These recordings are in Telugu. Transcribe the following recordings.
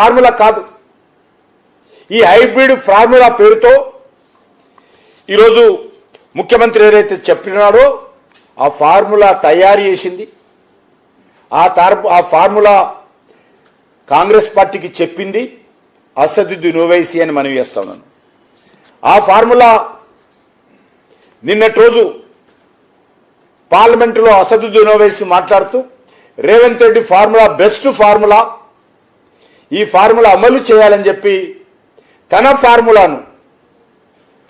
ఫార్ములా కాదు. ఈ హైబ్రిడ్ ఫార్ములా పేరుతో ఈరోజు ముఖ్యమంత్రి ఏదైతే చెప్పినాడో ఆ ఫార్ములా తయారు చేసింది, ఆ ఫార్ములా కాంగ్రెస్ పార్టీకి చెప్పింది అసదుద్దీన్ ఓవైసీ అని మనం చేస్తా ఉన్నాను. ఆ ఫార్ములా నిన్నటి రోజు పార్లమెంటులో అసదుద్దీన్ ఓవైసీ మాట్లాడుతూ Revanth Reddy formula best formula, ఈ ఫార్ములా అమలు చేయాలని చెప్పి తన ఫార్ములాను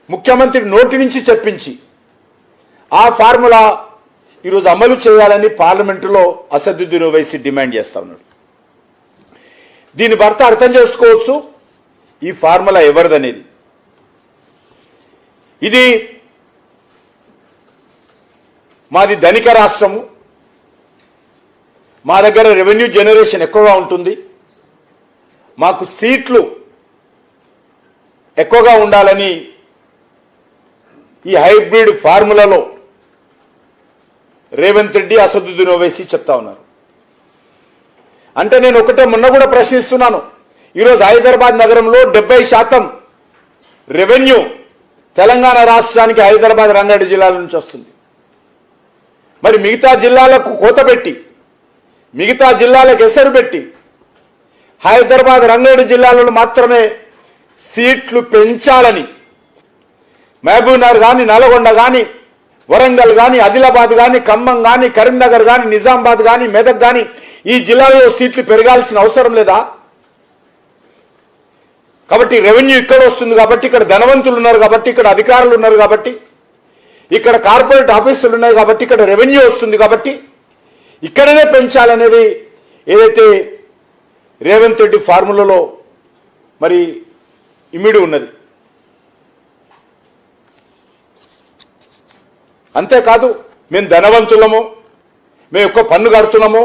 ముఖ్యమంత్రి నోటి నుంచి చెప్పించి ఆ ఫార్ములా ఈరోజు అమలు చేయాలని పార్లమెంటులో అసదుద్దీన్ ఓవైసీ డిమాండ్ చేస్తా ఉన్నాడు. దీని భర్త అర్థం చేసుకోవచ్చు ఈ ఫార్ములా ఎవరిదనేది. ఇది మాది ధనిక రాష్ట్రము, మా దగ్గర రెవెన్యూ జనరేషన్ ఎక్కువగా ఉంటుంది, మాకు సీట్లు ఎక్కువగా ఉండాలని ఈ హైబ్రిడ్ ఫార్ములాలో రేవంత్ రెడ్డి అసదుద్దీన్ ఓవైసీ చెప్తా ఉన్నారు. అంటే నేను ఒకటే మొన్న కూడా ప్రశ్నిస్తున్నాను, ఈరోజు హైదరాబాద్ నగరంలో 70% రెవెన్యూ తెలంగాణ రాష్ట్రానికి హైదరాబాద్ రంగారెడ్డి జిల్లాల నుంచి వస్తుంది. మరి మిగతా జిల్లాలకు కోత పెట్టి, మిగతా జిల్లాలకు ఎసరు పెట్టి హైదరాబాద్ రంగారెడ్డి జిల్లాలలో మాత్రమే సీట్లు పెంచాలని మహబూబ్నగర్ కానీ, నల్గొండ కానీ, వరంగల్ కానీ, ఆదిలాబాద్ కానీ, ఖమ్మం కానీ, కరీంనగర్ కానీ, నిజామాబాద్ కానీ, మెదక్ కానీ ఈ జిల్లాలో సీట్లు పెరగాల్సిన అవసరం లేదా? కాబట్టి రెవెన్యూ ఇక్కడ వస్తుంది కాబట్టి, ఇక్కడ ధనవంతులు ఉన్నారు కాబట్టి, ఇక్కడ అధికారులు ఉన్నారు కాబట్టి, ఇక్కడ కార్పొరేట్ ఆఫీసులు ఉన్నాయి కాబట్టి, ఇక్కడ రెవెన్యూ వస్తుంది కాబట్టి ఇక్కడనే పెంచాలనేది ఏదైతే రేవంత్ రెడ్డి ఫార్ములాలో మరి ఇమిడి ఉన్నది. అంతేకాదు మేము ధనవంతులము, మేము ఎక్కువ పన్ను కడుతున్నాము,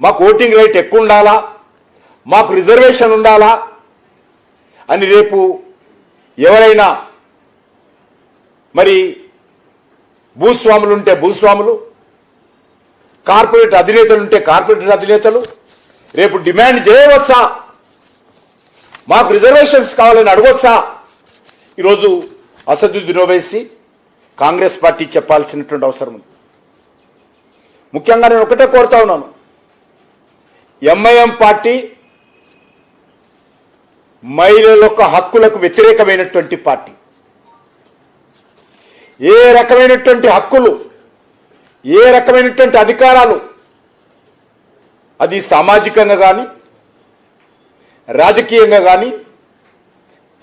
మాకు ఓటింగ్ రైట్ ఎక్కువ ఉండాలా, మాకు రిజర్వేషన్ ఉండాలా అని రేపు ఎవరైనా మరి భూస్వాములు ఉంటే భూస్వాములు, కార్పొరేట్ అధినేతలు ఉంటే కార్పొరేట్ అధినేతలు రేపు డిమాండ్ చేయవచ్చా, మాకు రిజర్వేషన్స్ కావాలని అడగవచ్చా? ఈరోజు అసదుద్దీన్ ఓవైసీ కాంగ్రెస్ పార్టీ చెప్పాల్సినటువంటి అవసరం ఉంది. ముఖ్యంగా నేను ఒకటే కోరుతా ఉన్నాను, ఎంఐఎం పార్టీ మహిళల యొక్క హక్కులకు వ్యతిరేకమైనటువంటి పార్టీ. ఏ రకమైనటువంటి హక్కులు, ఏ రకమైనటువంటి అధికారాలు అది సామాజికంగా కానీ, రాజకీయంగా కానీ,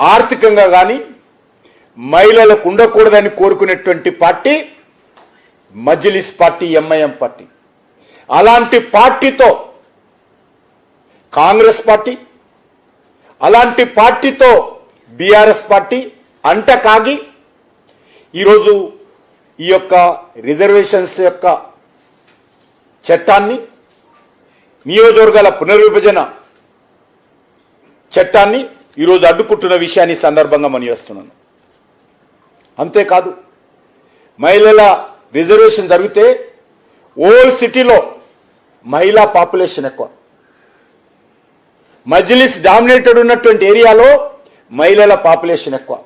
ఆర్థికంగా కానీ మహిళలకు ఉండకూడదని కోరుకునేటువంటి party Majlis party, MIM party. అలాంటి పార్టీతో కాంగ్రెస్ పార్టీ, అలాంటి పార్టీతో బీఆర్ఎస్ పార్టీ అంట కాగి ఈరోజు ఈ యొక్క రిజర్వేషన్స్ యొక్క చట్టాన్ని, నియోజకవర్గాల పునర్విభజన చట్టాన్ని ఈరోజు అడ్డుకుంటున్న విషయాన్ని సందర్భంగా మనం చేస్తున్నాను. అంతేకాదు మహిళల రిజర్వేషన్ జరిగితే ఓల్డ్ సిటీలో మహిళా పాపులేషన్ ఎక్కువ, మజ్లిస్ డామినేటెడ్ ఉన్నటువంటి ఏరియాలో మహిళల పాపులేషన్ ఎక్కువ.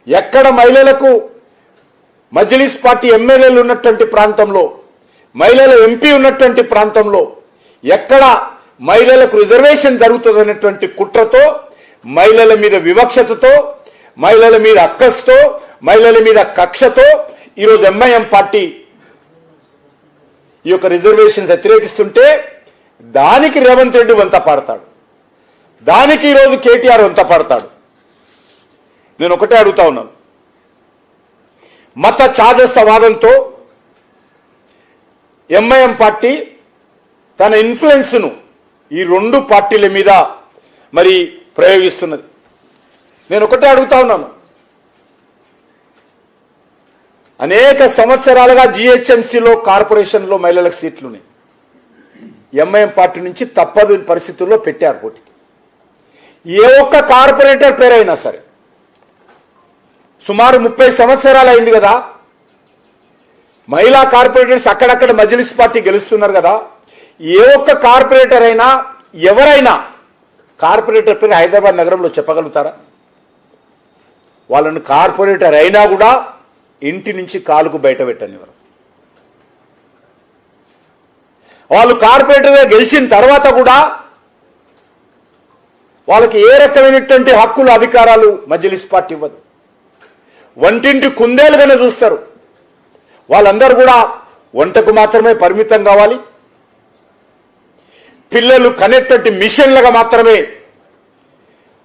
ఎక్కడ మహిళలకు మజ్లిస్ పార్టీ ఎమ్మెల్యేలు ఉన్నటువంటి ప్రాంతంలో, మహిళల ఎంపీ ఉన్నటువంటి ప్రాంతంలో ఎక్కడ మహిళలకు రిజర్వేషన్ జరుగుతుందనేటువంటి కుట్రతో, మహిళల మీద వివక్షతతో, మహిళల మీద అక్కస్తో, మహిళల మీద కక్షతో ఈరోజు ఎంఐఎం పార్టీ ఈ యొక్క రిజర్వేషన్స్ వ్యతిరేకిస్తుంటే దానికి రేవంత్ రెడ్డి వంత పాడతాడు, దానికి ఈరోజు కేటీఆర్ వంత పాడతాడు. నేను ఒకటే అడుగుతా ఉన్నాను, మత ఛాదసవాదంతో ఎంఐఎం పార్టీ తన ఇన్ఫ్లుయెన్స్ను ఈ రెండు పార్టీల మీద మరి ప్రయోగిస్తున్నది. నేను ఒకటే అడుగుతా ఉన్నాను, అనేక సంవత్సరాలుగా జిహెచ్ఎంసీలో కార్పొరేషన్లో మహిళలకు సీట్లు ఉన్నాయి. ఎంఐఎం పార్టీ నుంచి తప్పదు పరిస్థితుల్లో పెట్టారు పోటీకి. ఏ ఒక్క కార్పొరేటర్ పేరైనా సరే, సుమారు 30 సంవత్సరాలు అయింది కదా, మహిళా కార్పొరేటర్స్ అక్కడక్కడ మజ్లిస్ పార్టీ గెలుస్తున్నారు కదా, ఏ ఒక్క కార్పొరేటర్ అయినా ఎవరైనా కార్పొరేటర్ పేరు హైదరాబాద్ నగరంలో చెప్పగలుగుతారా? వాళ్ళని కార్పొరేటర్ అయినా కూడా ఇంటి నుంచి కాలుకు బయట పెట్టనివారు. వాళ్ళు కార్పొరేటర్గా గెలిచిన తర్వాత కూడా వాళ్ళకి ఏ రకమైనటువంటి హక్కులు అధికారాలు మజ్లిస్ పార్టీ ఇవ్వదు. వంటింటి కుందేలుగానే చూస్తారు. వాళ్ళందరూ కూడా వంటకు మాత్రమే పరిమితం కావాలి, పిల్లలు కనెక్టెడ్ మిషన్లుగా మాత్రమే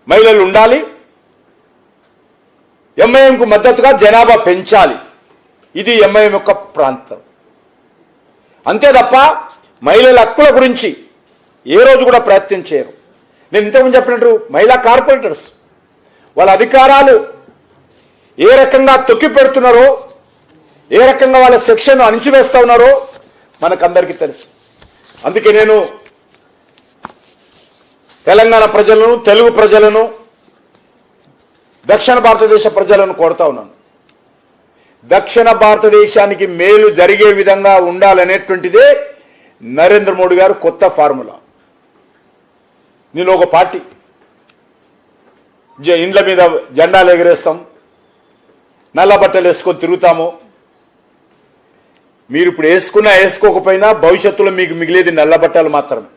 మహిళలు ఉండాలి, ఎంఐఎంకు మద్దతుగా జనాభా పెంచాలి. ఇది ఎంఐఎం యొక్క ప్రాంతం. అంతే తప్ప మహిళల హక్కుల గురించి ఏ రోజు కూడా ప్రయత్నం చేయరు. నేను ఇంతకుముందు చెప్పినట్టు మహిళా కార్పొరేటర్స్ వాళ్ళ అధికారాలు ఏ రకంగా తొక్కి పెడుతున్నారో, ఏ రకంగా వాళ్ళ సెక్షన్ అణిచివేస్తా ఉన్నారో మనకందరికీ తెలుసు. అందుకే నేను తెలంగాణ ప్రజలను, తెలుగు ప్రజలను, దక్షిణ భారతదేశ ప్రజలను కోరుతా ఉన్నాను. దక్షిణ భారతదేశానికి మేలు జరిగే విధంగా ఉండాలనేటువంటిదే నరేంద్ర మోడీ గారు కొత్త ఫార్ములా. నేను ఒక పార్టీ ఇండ్ల మీద జెండాలు ఎగరేస్తాం, నల్ల బట్టలు వేసుకొని తిరుగుతాము. మీరు ఇప్పుడు వేసుకున్నా వేసుకోకపోయినా భవిష్యత్తులో మీకు మిగిలేది నల్ల బట్టలు మాత్రమే.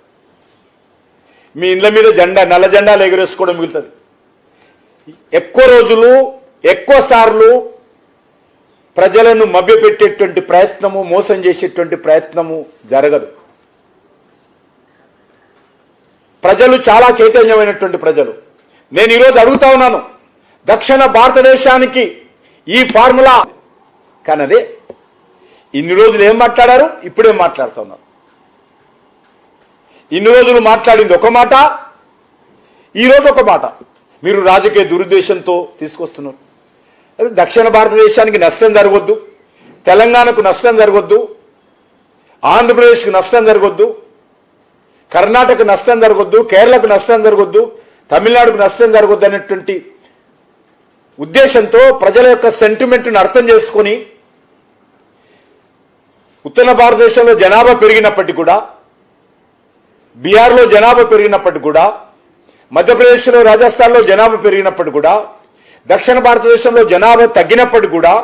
మీ ఇండ్ల మీద నల్ల జెండాలు ఎగరేసుకోవడం మిగులుతుంది. ఎక్కువ రోజులు, ఎక్కువ సార్లు ప్రజలను మభ్యపెట్టేటువంటి ప్రయత్నము, మోసం చేసేటువంటి ప్రయత్నము జరగదు. ప్రజలు చాలా చైతన్యమైనటువంటి ప్రజలు. నేను ఈరోజు అడుగుతా ఉన్నాను, దక్షిణ భారతదేశానికి ఈ ఫార్ములా కానదే ఇన్ని రోజులు ఏం మాట్లాడారు, ఇప్పుడేం మాట్లాడుతూ ఉన్నారు. ఇన్ని రోజులు మాట్లాడింది ఒక మాట, ఈరోజు ఒక మాట. మీరు రాజకీయ దురుద్దేశంతో తీసుకొస్తున్నారు. అదే దక్షిణ భారతదేశానికి నష్టం జరగొద్దు, తెలంగాణకు నష్టం జరగొద్దు, ఆంధ్రప్రదేశ్కు నష్టం జరగొద్దు, కర్ణాటక నష్టం జరగొద్దు, కేరళకు నష్టం జరగొద్దు, తమిళనాడుకు నష్టం జరగొద్దు అనేటువంటి ఉద్దేశంతో ప్రజల యొక్క సెంటిమెంట్ను అర్థం చేసుకొని ఉత్తర భారతదేశంలో జనాభా పెరిగినప్పటికీ కూడా, బీహార్లో జనాభా పెరిగినప్పటికీ కూడా, మధ్యప్రదేశ్లో, రాజస్థాన్లో జనాభా పెరిగినప్పటికీ కూడా, దక్షిణ భారతదేశంలో జనాభా తగ్గినప్పటికీ కూడా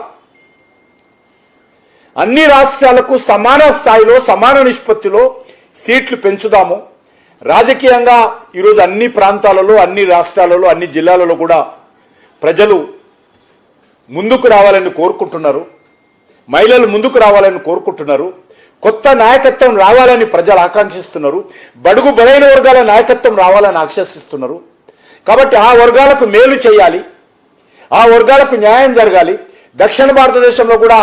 అన్ని రాష్ట్రాలకు సమాన స్థాయిలో, సమాన నిష్పత్తిలో సీట్లు పెంచుదాము. రాజకీయంగా ఈరోజు అన్ని ప్రాంతాలలో, అన్ని రాష్ట్రాలలో, అన్ని జిల్లాలలో కూడా ప్రజలు ముందుకు రావాలని కోరుకుంటున్నారు. మహిళలు ముందుకు రావాలని కోరుకుంటున్నారు. కొత్త నాయకత్వం రావాలని ప్రజలు ఆకాంక్షిస్తున్నారు. బడుగు బలైన వర్గాల నాయకత్వం రావాలని ఆకాంక్షిస్తున్నారు. కాబట్టి ఆ వర్గాలకు మేలు చేయాలి, ఆ వర్గాలకు న్యాయం జరగాలి. దక్షిణ భారతదేశంలో కూడా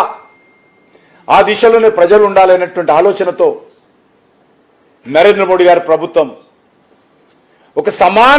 ఆ దిశలోనే ప్రజలు ఉండాలనేటువంటి ఆలోచనతో నరేంద్ర మోడీ గారి ప్రభుత్వం ఒక సమాన